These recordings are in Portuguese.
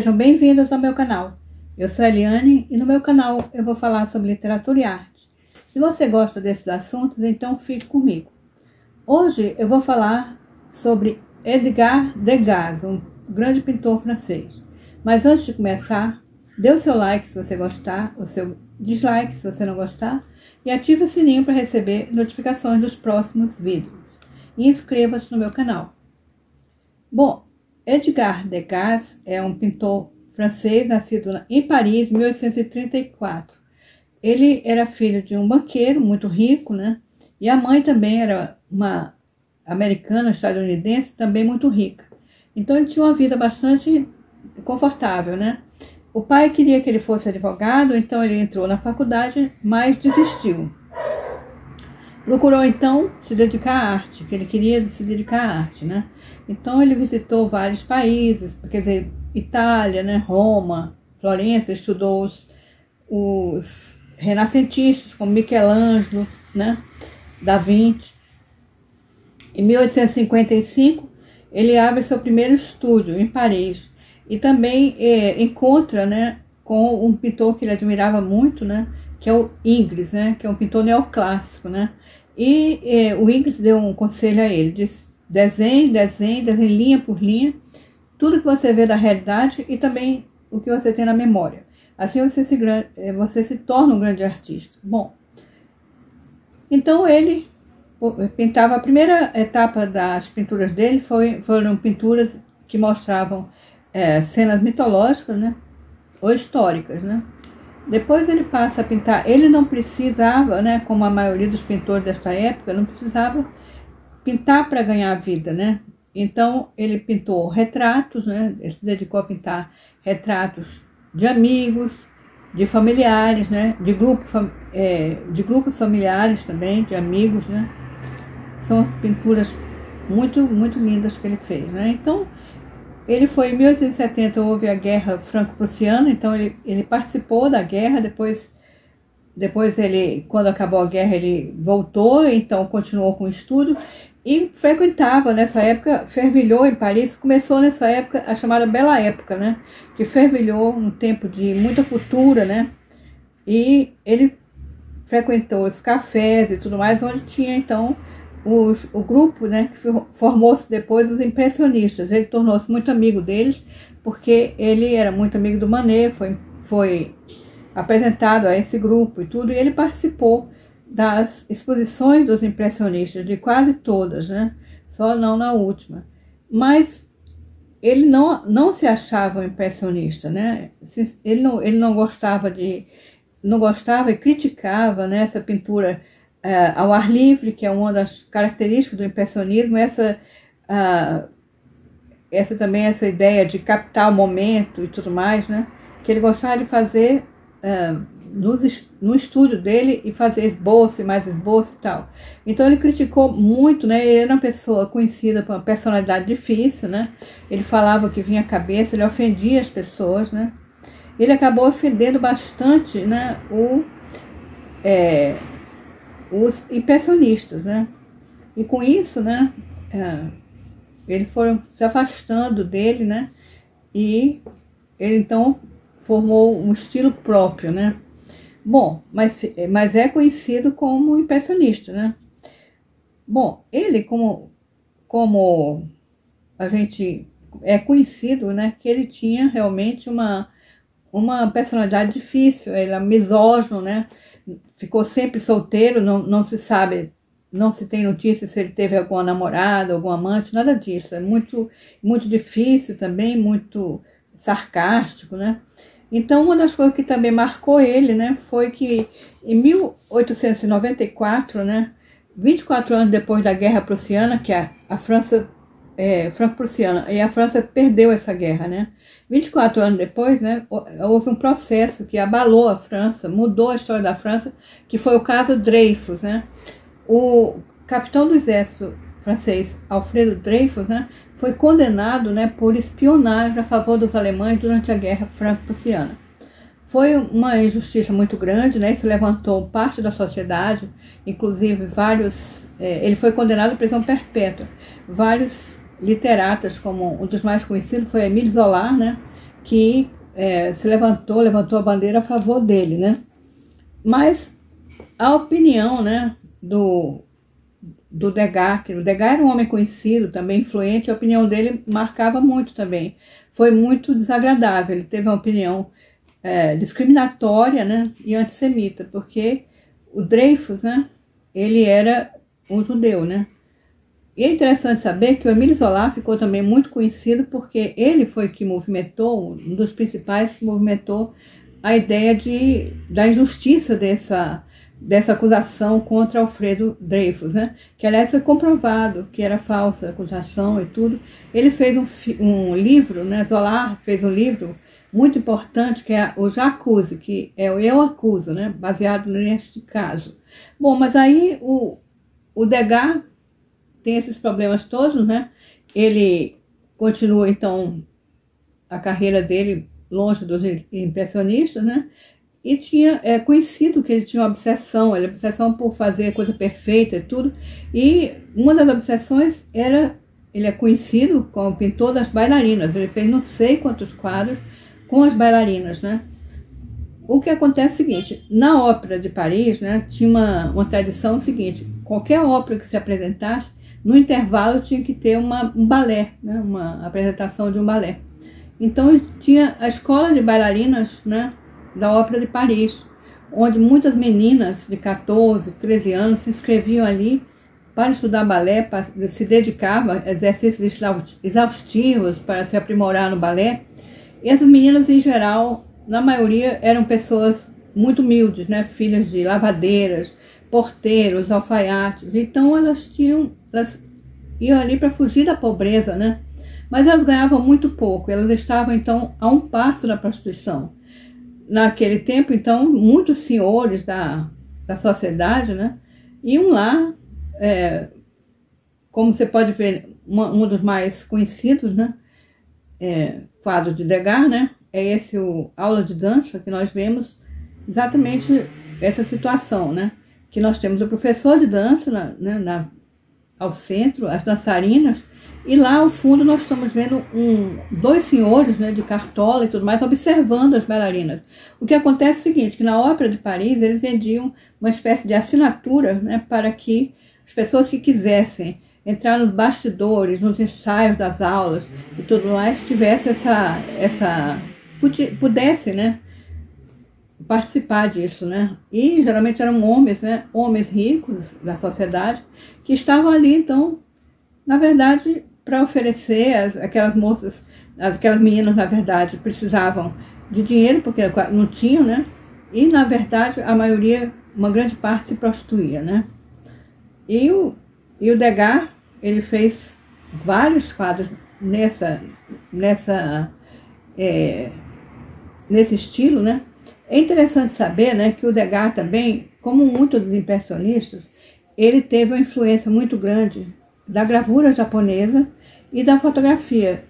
Sejam bem-vindos ao meu canal. Eu sou a Eliane e no meu canal eu vou falar sobre literatura e arte. Se você gosta desses assuntos, então fique comigo. Hoje eu vou falar sobre Edgar Degas, um grande pintor francês. Mas antes de começar, dê o seu like se você gostar, o seu dislike se você não gostar e ative o sininho para receber notificações dos próximos vídeos. E inscreva-se no meu canal. Bom, Edgar Degas é um pintor francês nascido em Paris em 1834. Ele era filho de um banqueiro muito rico, né? E a mãe também era uma americana, estadunidense, também muito rica. Então ele tinha uma vida bastante confortável, né? O pai queria que ele fosse advogado, então ele entrou na faculdade, mas desistiu. Procurou então se dedicar à arte, que ele queria se dedicar à arte, né? Então ele visitou vários países, quer dizer, Itália, né, Roma, Florença, estudou os renascentistas como Michelangelo, né, Da Vinci. Em 1855 ele abre seu primeiro estúdio em Paris e também encontra, né, com um pintor que ele admirava muito, né, que é o Ingres, né, que é um pintor neoclássico, né. E o Ingres deu um conselho a ele, disse: desenhe linha por linha, tudo que você vê da realidade e também o que você tem na memória. Assim você se torna um grande artista. Bom, então ele pintava, a primeira etapa das pinturas dele foram pinturas que mostravam cenas mitológicas, né, ou históricas, né. Depois ele passa a pintar, ele não precisava, né, como a maioria dos pintores desta época, não precisava pintar para ganhar vida, né? Então ele pintou retratos, né? Ele se dedicou a pintar retratos de amigos, de familiares, né? De grupos familiares também, de amigos, né? São pinturas muito lindas que ele fez, né? Então ele foi em 1870, houve a Guerra Franco-Prussiana, então ele participou da guerra, depois ele, quando acabou a guerra, ele voltou, então continuou com o estudo e frequentava, nessa época, fervilhou em Paris, começou nessa época a chamada Bela Época, né, que fervilhou um tempo de muita cultura, né, e ele frequentou os cafés e tudo mais, onde tinha, então, o grupo, né, que formou-se depois os impressionistas. Ele tornou-se muito amigo deles, porque ele era muito amigo do Manet, foi apresentado a esse grupo e tudo, e ele participou das exposições dos impressionistas, de quase todas, né? Só não na última. Mas ele não se achava um impressionista, né? Ele não gostava e criticava, né, essa pintura ao ar livre, que é uma das características do impressionismo, essa ideia de captar o momento e tudo mais, né? Que ele gostava de fazer no estúdio dele e fazer esboço e mais esboço e tal. Então ele criticou muito, né? Ele era uma pessoa conhecida por uma personalidade difícil, né? Ele falava o que vinha à cabeça, ele ofendia as pessoas, né? Ele acabou ofendendo bastante, né, os impressionistas, né? E com isso, né, eles foram se afastando dele, né? E ele então formou um estilo próprio, né? Bom, mas é conhecido como impressionista, né? Bom, ele como a gente é conhecido, né, que ele tinha realmente uma personalidade difícil, ele era misógino, né? Ficou sempre solteiro, não se sabe, não se tem notícia se ele teve alguma namorada, algum amante, nada disso. É muito difícil também, muito sarcástico, né? Então, uma das coisas que também marcou ele, né, foi que em 1894, né, 24 anos depois da Guerra Prussiana, que a França, Franco-Prussiana, e a França perdeu essa guerra, né? 24 anos depois, né, houve um processo que abalou a França, mudou a história da França, que foi o caso Dreyfus, né? O capitão do exército francês, Alfredo Dreyfus, né, foi condenado, né, por espionagem a favor dos alemães durante a Guerra Franco-Prussiana. Foi uma injustiça muito grande, né, isso levantou parte da sociedade, inclusive ele foi condenado à prisão perpétua. Vários literatas, como um dos mais conhecidos foi Émile Zola, né, que levantou a bandeira a favor dele, né? Mas a opinião, né, do Degas, que o Degas era um homem conhecido, também influente, a opinião dele marcava muito também. Foi muito desagradável, ele teve uma opinião discriminatória, né, e antissemita, porque o Dreyfus, né, ele era um judeu, né? E é interessante saber que o Émile Zola ficou também muito conhecido porque ele foi que movimentou, um dos principais que movimentou a ideia da injustiça dessa acusação contra Alfredo Dreyfus, né? Que aliás foi comprovado que era falsa a acusação e tudo. Ele fez um livro, né? Zola fez um livro muito importante que é o J'accuse, que é o Eu Acuso, né? Baseado neste caso. Bom, mas aí o Degas tem esses problemas todos, né? Ele continua, então, a carreira dele longe dos impressionistas, né? E é conhecido que ele tinha uma obsessão por fazer coisa perfeita e tudo. E uma das obsessões ele é conhecido como pintor das bailarinas. Ele fez não sei quantos quadros com as bailarinas, né? O que acontece é o seguinte, na Ópera de Paris, né, tinha uma tradição seguinte, qualquer ópera que se apresentasse, no intervalo tinha que ter um balé, né, uma apresentação de um balé. Então tinha a escola de bailarinas, né, da Ópera de Paris, onde muitas meninas de 14, 13 anos se inscreviam ali para estudar balé, para se dedicavam a exercícios exaustivos para se aprimorar no balé. E essas meninas, em geral, na maioria, eram pessoas muito humildes, né, filhas de lavadeiras, porteiros, alfaiates. Então elas iam ali para fugir da pobreza, né? Mas elas ganhavam muito pouco, elas estavam então a um passo da prostituição. Naquele tempo, então, muitos senhores da sociedade, né, iam lá, como você pode ver, um dos mais conhecidos, né, quadro de Degas, né, é esse o Aula de Dança, que nós vemos exatamente essa situação, né, que nós temos o professor de dança ao centro, as dançarinas, e lá ao fundo nós estamos vendo dois senhores, né, de cartola e tudo mais, observando as bailarinas. O que acontece é o seguinte, que na Ópera de Paris eles vendiam uma espécie de assinatura, né, para que as pessoas que quisessem entrar nos bastidores, nos ensaios das aulas e tudo mais, tivesse pudesse, né, participar disso, né? E geralmente eram homens, né, homens ricos da sociedade, que estavam ali, então, na verdade, para oferecer aquelas moças, aquelas meninas, na verdade, precisavam de dinheiro, porque não tinham, né? E, na verdade, a maioria, uma grande parte, se prostituía, né? E o Degas, ele fez vários quadros nesse estilo, né? É interessante saber, né, que o Degas também, como muitos dos impressionistas, ele teve uma influência muito grande da gravura japonesa e da fotografia.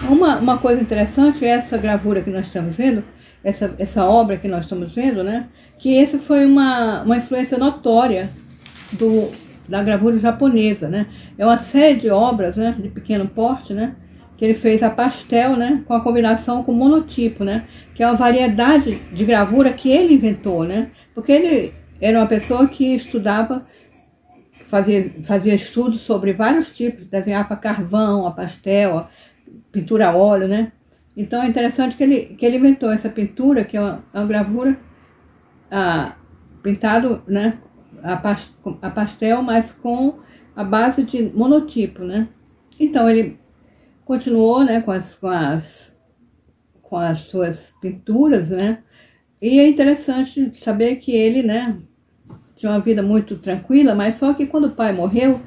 Uma coisa interessante é essa gravura que nós estamos vendo, essa obra que nós estamos vendo, né, que essa foi uma influência notória da gravura japonesa, né. É uma série de obras, né, de pequeno porte, né, que ele fez a pastel, né, com a combinação com monotipo, né, que é uma variedade de gravura que ele inventou, né, porque ele era uma pessoa que estudava, fazia estudos sobre vários tipos, desenhava carvão, a pastel, a pintura a óleo, né. Então é interessante que ele inventou essa pintura, que é uma gravura pintado, né, a pastel, mas com a base de monotipo, né. Então ele continuou, né, com as suas pinturas, né, e é interessante saber que ele, né, tinha uma vida muito tranquila, mas só que quando o pai morreu,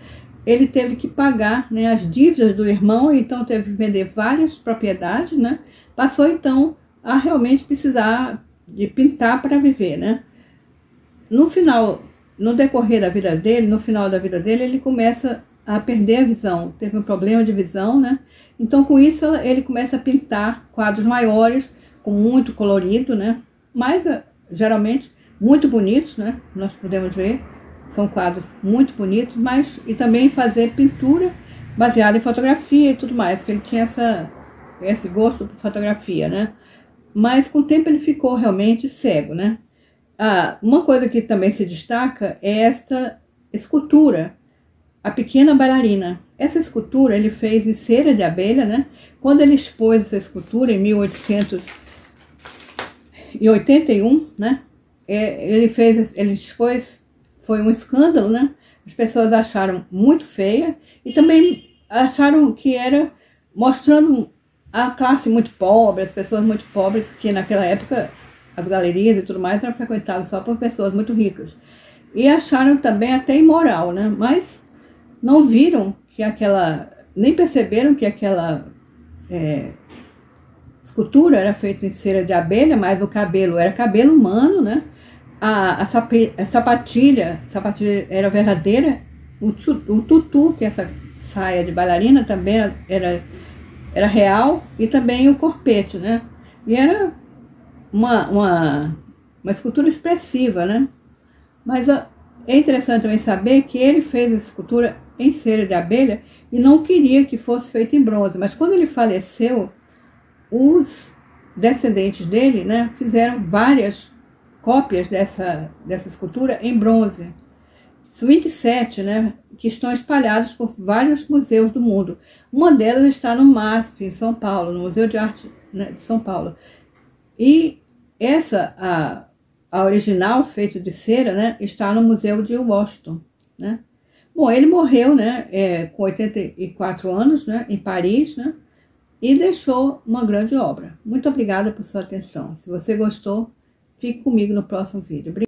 ele teve que pagar, né, as dívidas do irmão, então teve que vender várias propriedades, né, passou então a realmente precisar de pintar para viver, né. No decorrer da vida dele, no final da vida dele, ele começa a perder a visão, teve um problema de visão, né? Então, com isso, ele começa a pintar quadros maiores, com muito colorido, né? Mas, geralmente, muito bonitos, né? Nós podemos ver, são quadros muito bonitos, e também fazer pintura baseada em fotografia e tudo mais, que ele tinha esse gosto por fotografia, né? Mas com o tempo ele ficou realmente cego, né? Uma coisa que também se destaca é esta escultura, a Pequena Bailarina. Essa escultura ele fez em cera de abelha, né? Quando ele expôs essa escultura em 1881, né? Ele expôs, foi um escândalo, né? As pessoas acharam muito feia e também acharam que era mostrando a classe muito pobre, as pessoas muito pobres, que naquela época as galerias e tudo mais eram frequentadas só por pessoas muito ricas. E acharam também até imoral, né? Mas não viram que nem perceberam que aquela escultura era feita em cera de abelha, mas o cabelo era cabelo humano, né? A sapatilha era verdadeira, o tutu, que é essa saia de bailarina, também era real, e também o corpete, né? E era uma escultura expressiva, né? Mas é interessante também saber que ele fez essa escultura em cera de abelha e não queria que fosse feita em bronze, mas quando ele faleceu, os descendentes dele, né, fizeram várias cópias dessa escultura em bronze. 27, né, que estão espalhados por vários museus do mundo. Uma delas está no MASP, em São Paulo, no Museu de Arte, né, de São Paulo. E essa, a original, feita de cera, né, está no Museu de Washington, né. Bom, ele morreu, né, com 84 anos, né, em Paris, né, e deixou uma grande obra. Muito obrigada por sua atenção. Se você gostou, fique comigo no próximo vídeo.